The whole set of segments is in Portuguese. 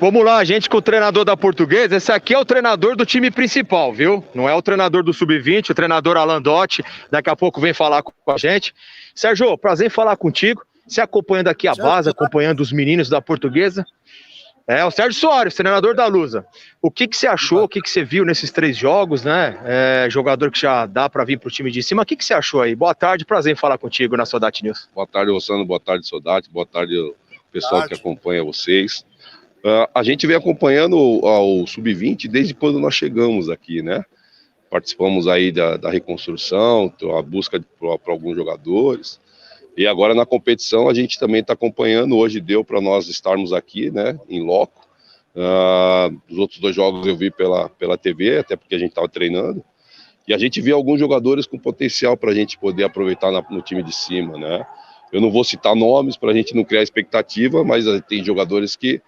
Vamos lá, gente, com o treinador da Portuguesa. Esse aqui é o treinador do time principal, viu? Não é o treinador do Sub-20, o treinador Alan Dotti. Daqui a pouco vem falar com a gente. Sérgio, prazer em falar contigo. Você acompanhando aqui a base, acompanhando os meninos da Portuguesa. É, o Sérgio Soares, treinador da Lusa. O que você achou, o que você viu nesses 3 jogos, né? Jogador que já dá para vir pro time de cima. O que você achou aí? Boa tarde, prazer em falar contigo na Sodat News. Boa tarde, Rossano. Boa tarde, Sodat. Boa tarde, pessoal que acompanha vocês. A gente vem acompanhando ao Sub-20 desde quando nós chegamos aqui, né? Participamos aí da reconstrução, a busca para alguns jogadores. E agora na competição a gente também está acompanhando. Hoje deu para nós estarmos aqui, né, em loco. Os outros 2 jogos eu vi pela TV, até porque a gente estava treinando. E a gente viu alguns jogadores com potencial para a gente poder aproveitar no time de cima, né? Eu não vou citar nomes para a gente não criar expectativa, mas tem jogadores que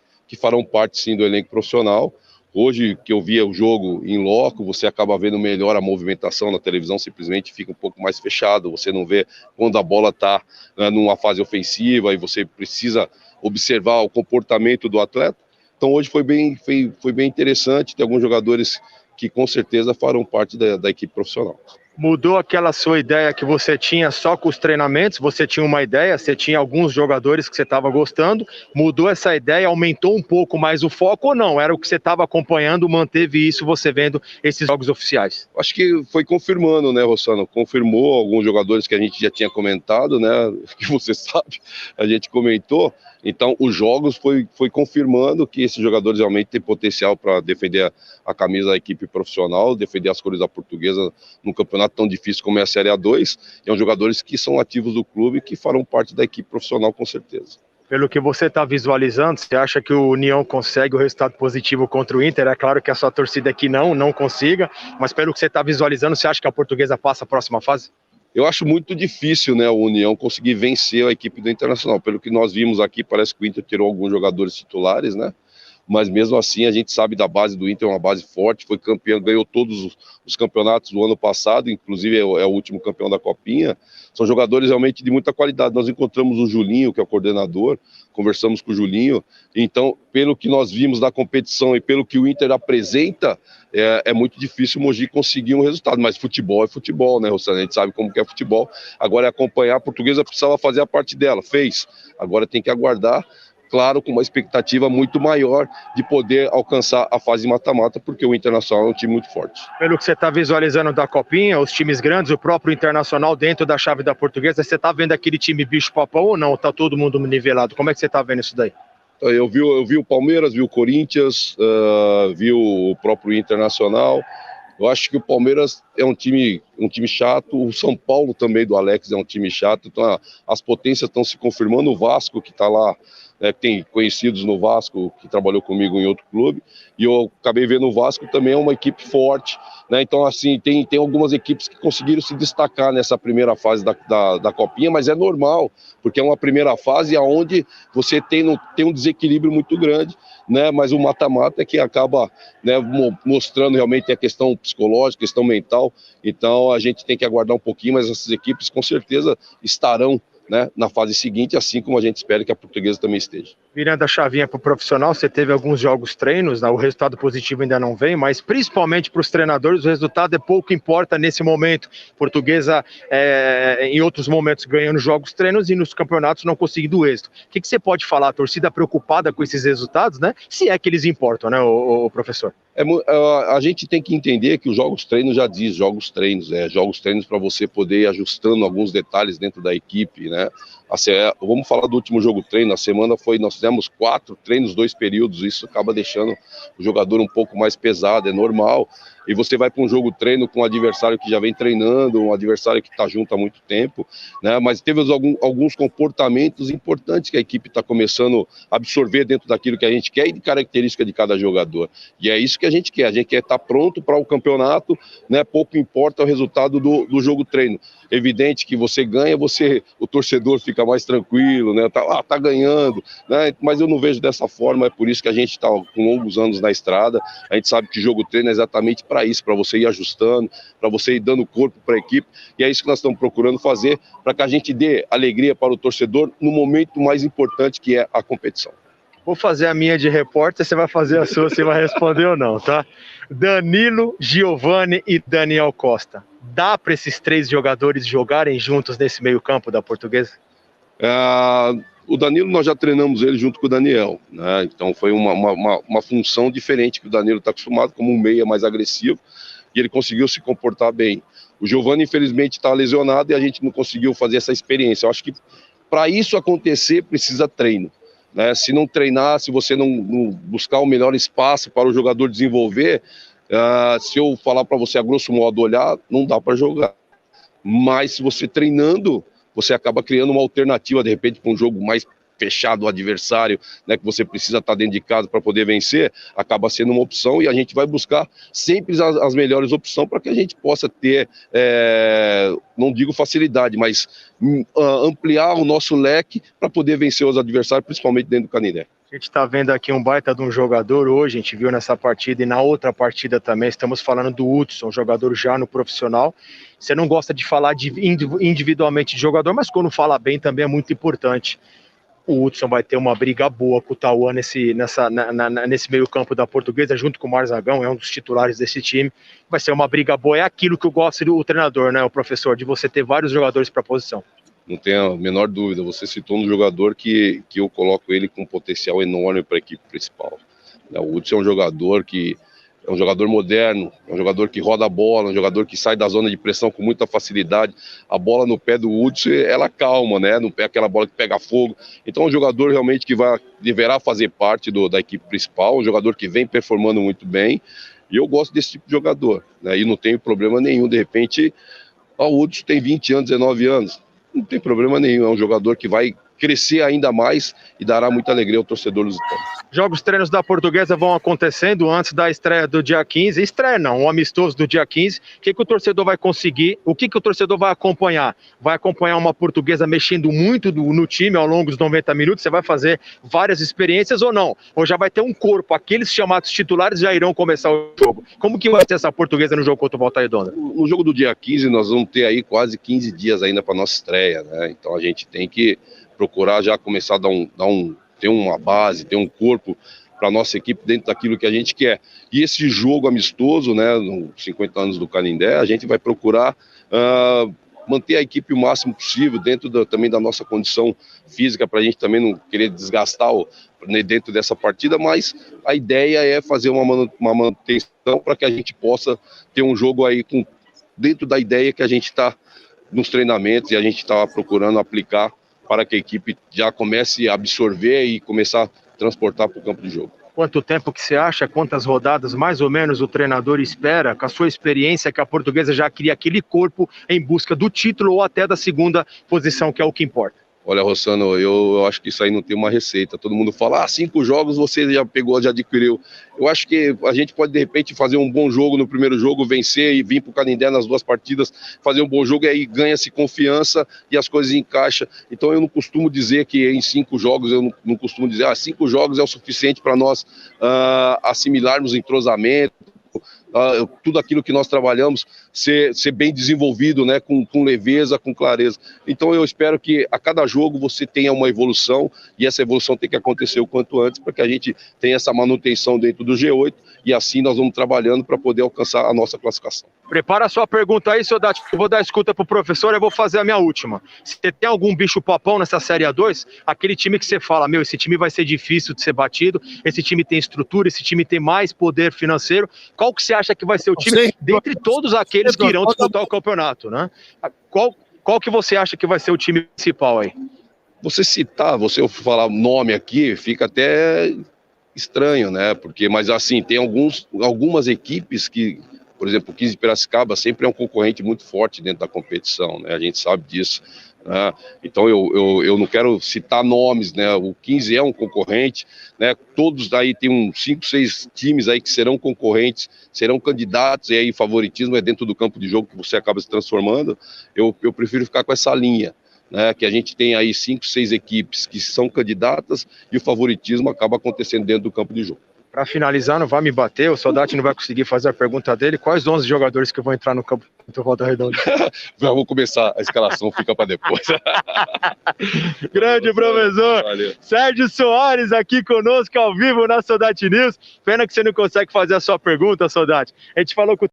farão parte sim do elenco profissional. Hoje que eu via o jogo em loco, você acaba vendo melhor a movimentação na televisão, simplesmente fica um pouco mais fechado, você não vê quando a bola está numa fase ofensiva e você precisa observar o comportamento do atleta. Então hoje foi bem interessante, tem alguns jogadores que com certeza farão parte da equipe profissional. Mudou aquela sua ideia que você tinha só com os treinamentos? Você tinha uma ideia, você tinha alguns jogadores que você estava gostando, mudou essa ideia, aumentou um pouco mais o foco ou não? Era o que você estava acompanhando, manteve isso, você vendo esses jogos oficiais? Acho que foi confirmando, né, Rossano? Confirmou alguns jogadores que a gente já tinha comentado, né, que você sabe, a gente comentou. Então, os jogos foi confirmando que esses jogadores realmente têm potencial para defender a camisa da equipe profissional, defender as cores da Portuguesa num campeonato tão difícil como é a Série A2. E são jogadores que são ativos do clube e que farão parte da equipe profissional, com certeza. Pelo que você está visualizando, você acha que o União consegue o resultado positivo contra o Inter? É claro que a sua torcida aqui não consiga, mas pelo que você está visualizando, você acha que a Portuguesa passa a próxima fase? Eu acho muito difícil, né, o União conseguir vencer a equipe do Internacional. Pelo que nós vimos aqui, parece que o Inter tirou alguns jogadores titulares, né? Mas mesmo assim a gente sabe da base do Inter, é uma base forte, foi campeão, ganhou todos os campeonatos do ano passado, inclusive é o último campeão da Copinha. São jogadores realmente de muita qualidade. Nós encontramos o Julinho, que é o coordenador, conversamos com o Julinho. Então, pelo que nós vimos da competição e pelo que o Inter apresenta, é muito difícil o Mogi conseguir um resultado, mas futebol é futebol, né, Rossano? A gente sabe como que é futebol. Agora é acompanhar, a Portuguesa precisava fazer a parte dela, fez. Agora tem que aguardar, claro, com uma expectativa muito maior de poder alcançar a fase mata-mata, porque o Internacional é um time muito forte. Pelo que você está visualizando da Copinha, os times grandes, o próprio Internacional dentro da chave da Portuguesa, você está vendo aquele time bicho-papão ou não? Está todo mundo nivelado? Como é que você está vendo isso daí? Eu vi o Palmeiras, vi o Corinthians, vi o próprio Internacional. Eu acho que o Palmeiras é um time chato, o São Paulo também do Alex é um time chato, então as potências estão se confirmando, o Vasco que está lá, tem conhecidos no Vasco, que trabalhou comigo em outro clube, e eu acabei vendo o Vasco também é uma equipe forte, né? Então assim, tem algumas equipes que conseguiram se destacar nessa primeira fase da Copinha, mas é normal, porque é uma primeira fase onde você tem um desequilíbrio muito grande, né? Mas o mata-mata é que acaba, né, mostrando realmente a questão psicológica, questão mental. Então a gente tem que aguardar um pouquinho, mas essas equipes com certeza estarão, né, na fase seguinte, assim como a gente espera que a Portuguesa também esteja. Virando a chavinha para o profissional, você teve alguns jogos treinos, né? O resultado positivo ainda não vem, mas principalmente para os treinadores o resultado pouco importa nesse momento. Portuguesa em outros momentos ganhando jogos treinos e nos campeonatos não conseguindo êxito. O que você pode falar? A torcida preocupada com esses resultados, né? Se é que eles importam, né, o professor? A gente tem que entender que os jogos treinos já diz jogos treinos para você poder ir ajustando alguns detalhes dentro da equipe, né? Vamos falar do último jogo treino. A semana nós fizemos 4 treinos, 2 períodos, isso acaba deixando o jogador um pouco mais pesado, é normal. E você vai para um jogo treino com um adversário que já vem treinando, um adversário que está junto há muito tempo, né? Mas teve alguns comportamentos importantes que a equipe está começando a absorver dentro daquilo que a gente quer e de característica de cada jogador. E é isso que a gente quer estar pronto para o campeonato, né? Pouco importa o resultado do jogo treino. Evidente que você ganha, o torcedor fica mais tranquilo, né? Tá ganhando, né? Mas eu não vejo dessa forma, é por isso que a gente está com longos anos na estrada. A gente sabe que jogo treino é exatamente para isso, para você ir ajustando, para você ir dando corpo para a equipe, e é isso que nós estamos procurando fazer, para que a gente dê alegria para o torcedor no momento mais importante que é a competição. Vou fazer a minha de repórter, você vai fazer a sua, você vai responder ou não, tá? Danilo, Giovani e Daniel Costa. Dá para esses 3 jogadores jogarem juntos nesse meio-campo da Portuguesa? O Danilo, nós já treinamos ele junto com o Daniel, né? Então foi uma função diferente que o Danilo está acostumado, como um meia mais agressivo, e ele conseguiu se comportar bem. O Giovani, infelizmente, está lesionado e a gente não conseguiu fazer essa experiência. Eu acho que para isso acontecer, precisa treino, né? Se não treinar, se você não buscar o melhor espaço para o jogador desenvolver, se eu falar para você a grosso modo olhar, não dá para jogar. Mas se você treinando, você acaba criando uma alternativa, de repente, para um jogo mais fechado, o adversário, né, que você precisa estar dentro de casa para poder vencer, acaba sendo uma opção e a gente vai buscar sempre as melhores opções para que a gente possa ter, não digo facilidade, mas ampliar o nosso leque para poder vencer os adversários, principalmente dentro do Canindé. A gente está vendo aqui um baita de um jogador hoje, a gente viu nessa partida e na outra partida também, estamos falando do Hudson, jogador já no profissional. Você não gosta de falar individualmente de jogador, mas quando fala bem também é muito importante. O Hudson vai ter uma briga boa com o Tauan nesse meio campo da Portuguesa, junto com o Marzagão, é um dos titulares desse time. Vai ser uma briga boa, é aquilo que eu gosto do treinador, né, o professor, de você ter vários jogadores para a posição. Não tenho a menor dúvida, você citou um jogador que eu coloco ele com um potencial enorme para a equipe principal. O Hudson é um jogador que é um jogador moderno, é um jogador que roda a bola, um jogador que sai da zona de pressão com muita facilidade. A bola no pé do Hudson, ela calma, né? No pé, aquela bola que pega fogo. Então é um jogador realmente que deverá fazer parte da equipe principal, um jogador que vem performando muito bem. E eu gosto desse tipo de jogador, né? E não tenho problema nenhum, de repente, o Hudson tem 20 anos, 19 anos. Não tem problema nenhum, é um jogador que vai crescer ainda mais e dará muita alegria ao torcedor lusitano. Jogos treinos da Portuguesa vão acontecendo antes da estreia do dia 15, estreia não, um amistoso do dia 15, o que o torcedor vai conseguir, o que o torcedor vai acompanhar? Vai acompanhar uma Portuguesa mexendo muito no time ao longo dos 90 minutos, você vai fazer várias experiências ou não? Ou já vai ter um corpo, aqueles chamados titulares já irão começar o jogo? Como que vai ser essa Portuguesa no jogo contra o Volta Redonda? No jogo do dia 15 nós vamos ter aí quase 15 dias ainda para nossa estreia, né? Então a gente tem que procurar já começar a ter uma base, ter um corpo para a nossa equipe dentro daquilo que a gente quer. E esse jogo amistoso, né, nos 50 anos do Canindé, a gente vai procurar manter a equipe o máximo possível dentro também da nossa condição física, para a gente também não querer desgastar dentro dessa partida, mas a ideia é fazer uma manutenção para que a gente possa ter um jogo aí dentro da ideia que a gente está nos treinamentos e a gente está procurando aplicar para que a equipe já comece a absorver e começar a transportar para o campo de jogo. Quanto tempo que você acha, quantas rodadas mais ou menos o treinador espera, com a sua experiência, que a Portuguesa já cria aquele corpo em busca do título ou até da segunda posição, que é o que importa? Olha, Rossano, eu acho que isso aí não tem uma receita. Todo mundo fala, 5 jogos você já pegou, já adquiriu. Eu acho que a gente pode, de repente, fazer um bom jogo no primeiro jogo, vencer e vir para o Canindé nas 2 partidas, fazer um bom jogo e aí ganha-se confiança e as coisas encaixam. Então eu não costumo dizer que em 5 jogos, eu não costumo dizer, 5 jogos é o suficiente para nós assimilarmos entrosamento, tudo aquilo que nós trabalhamos ser bem desenvolvido, né, com leveza, com clareza. Então eu espero que a cada jogo você tenha uma evolução e essa evolução tem que acontecer o quanto antes para que a gente tenha essa manutenção dentro do G8 e assim nós vamos trabalhando para poder alcançar a nossa classificação. Prepara a sua pergunta aí, seu Dati, eu vou dar escuta pro professor, eu vou fazer a minha última. Você tem algum bicho papão nessa Série A2? Aquele time que você fala, esse time vai ser difícil de ser batido, esse time tem estrutura, esse time tem mais poder financeiro. Qual que você acha que vai ser o time, dentre todos aqueles que irão disputar o campeonato, né? Qual que você acha que vai ser o time principal aí? Você falar nome aqui, fica até estranho, né? Mas assim, tem algumas equipes que, por exemplo, o 15 de Piracicaba sempre é um concorrente muito forte dentro da competição, né? A gente sabe disso. Né? Então eu não quero citar nomes, né? O 15 é um concorrente, né? Todos aí tem uns 5, 6 times aí que serão concorrentes, serão candidatos, e aí favoritismo é dentro do campo de jogo que você acaba se transformando. Eu prefiro ficar com essa linha, né, que a gente tem aí 5, 6 equipes que são candidatas e o favoritismo acaba acontecendo dentro do campo de jogo. Para finalizar, não vai me bater, o Soldati não vai conseguir fazer a pergunta dele. Quais 11 jogadores que vão entrar no campo contra o Volta Redonda? Vamos começar, a escalação fica para depois. Grande professor! Valeu. Sérgio Soares aqui conosco ao vivo na Soldati News. Pena que você não consegue fazer a sua pergunta, Soldati. A gente falou com